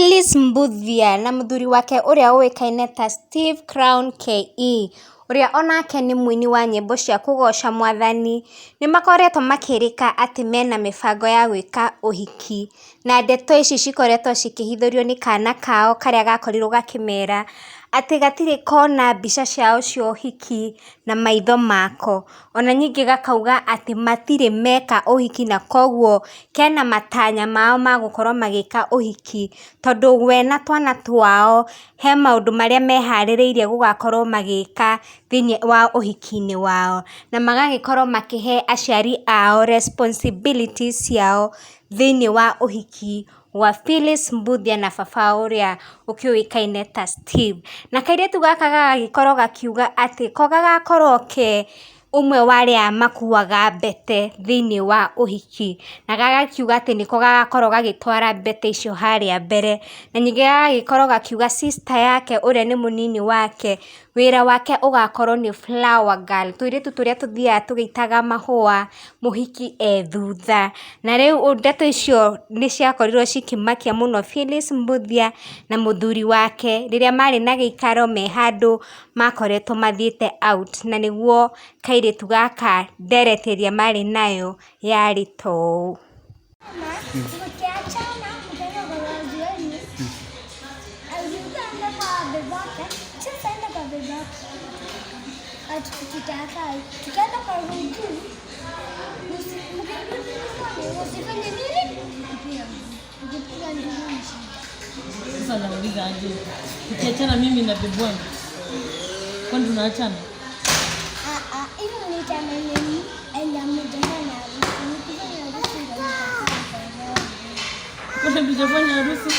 Phyllis Mbuthia na muthuri wake uria uikaine ta Steve Crown KE uria onake ni muini wa nyimbo cia kugoca mwathani nimakoretwo makirika ati mena mibango ya gwika uhiki na ndeto ici cikoretwo cikihithurio ni kana kao karia gakorirwo gakimera ati gatire kona mbica ciao cia uhiki na maitho mako ona nyingi gakauga ati matire meka uhiki na koguo kena matanya mao magukorwo magika uhiki tondu we na twana twao he maundu maria mehaririirie gugakorwo magika thiini wa uhiki-ini wao na magagikorwo makihe aciari ao responsibilities ciao thiini wa uhiki Wa Phyllis Mbuthia na baba uria ukiuikaine ta Steve na kairetu gaka gagikorwo gakiuga ati ko gagakorwo ke umwe waria makuaga mbete thiini wa uhiki na gagakiuga ati niko gagakorwo gagitwara mbete icio haria mbere na nyingi gagikorwo gakiuga sister yake uria ni munini wake wira wake ugakorwo ni flower girl tuiretu turia tuthiaga tugeitaga mahua muhiki thutha na riu ndeto icio ni ciakorirwo cikimakia muno Phyllis Mbuthia na muthuri wake riria mari na giikaro me handu makoretwo mathiete out na niguo kairetu gaka ndereteria mari nayo yari tou. Sasa nauliza aje? Tukiachana mimi na bibi wangu. Kwani tunaachana? Hiyo ni chama mimi enda mjana Kwa tujafanya harusi?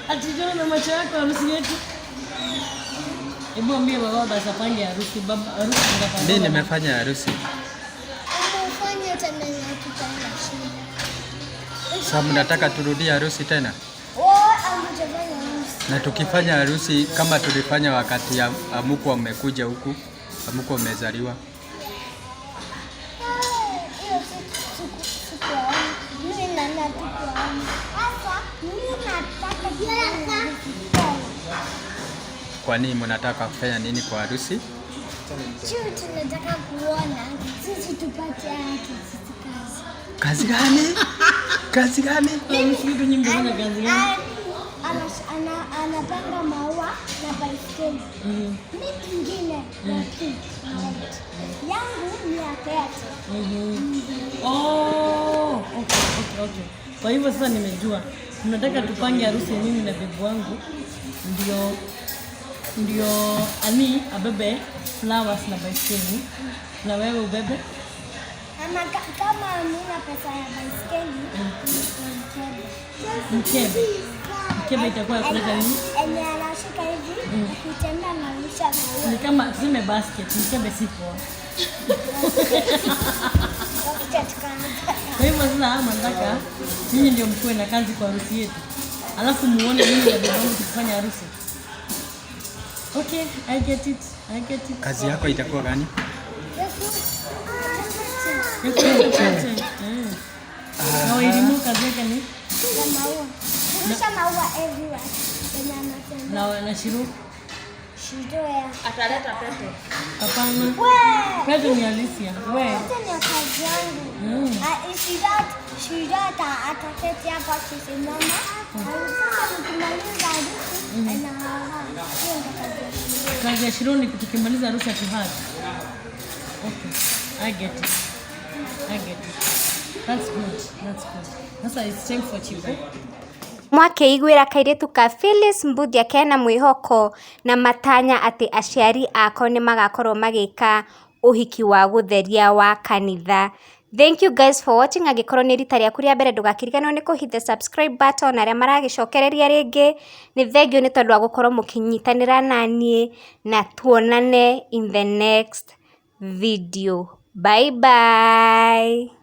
Atijana na macho yako harusi yetu. Hebu ambie baba basi apange harusi baba harusi ngafanya. Mimi nimefanya harusi. Umefanya tena na tutanga shida. Sasa mnataka turudie harusi tena? Amjafanya harusi. Na tukifanya harusi kama tulifanya wakati amuko amekuja huku, amuko amezaliwa. Kwa nini mnataka kufanya nini kwa harusi? Tunataka kuona sisi tupate haki sisi kazi. Kazi gani? Kazi gani? Mtu nyimbo na kazi gani? Anapanga maua na baiskeli. Mimi kingine yangu ni ya Kairetu. Oh, okay. Kwa hivyo sasa nimejua. Tunataka tupange harusi ya mimi na bibi wangu. Ndio ani abebe flowers na baiskeli. Na wewe ubebe? Kama nina pesa ya baiskeli, Mkebe itakuwa kuleta nini? Anashika hivi, akitenda na rusha maua. Ni kama tuseme basket, mkebe si poa. Kwa hivyo sasa nataka nyinyi ndio mkue na kazi kwa harusi yetu. Alafu muone mimi na bibi wangu tukifanya harusi. Okay, I get it. Kazi yako itakuwa gani? Na elimu kazi yake ni? Rusha maua everywhere. Na Shiru? Ataleta pete. Hapana. Pete ni Alicia. Wewe. Pete ni kazi yangu. Shida ataketi hapa kusimama. Tukimaliza harusi kazi ya Shiru ni tukimaliza harusi atuhadi. Okay. I get it. That's good. Sasa it's time for Chico. Mwakeiguira kairetu ka Phyllis Mbuthia kena mwihoko na matanya ati aciari ako ni magakorwo magika uhiki wa gutheria wa kanitha. Thank you guys for watching. Agikorwo ni rita rĩaku rĩa mbere ndugakiriganwo ni kuhitha subscribe button aria maragicokereria ringi ni thengio ni tondu wa gukorwo mukinyitanira nanie na tuonane in the next video. Bye bye.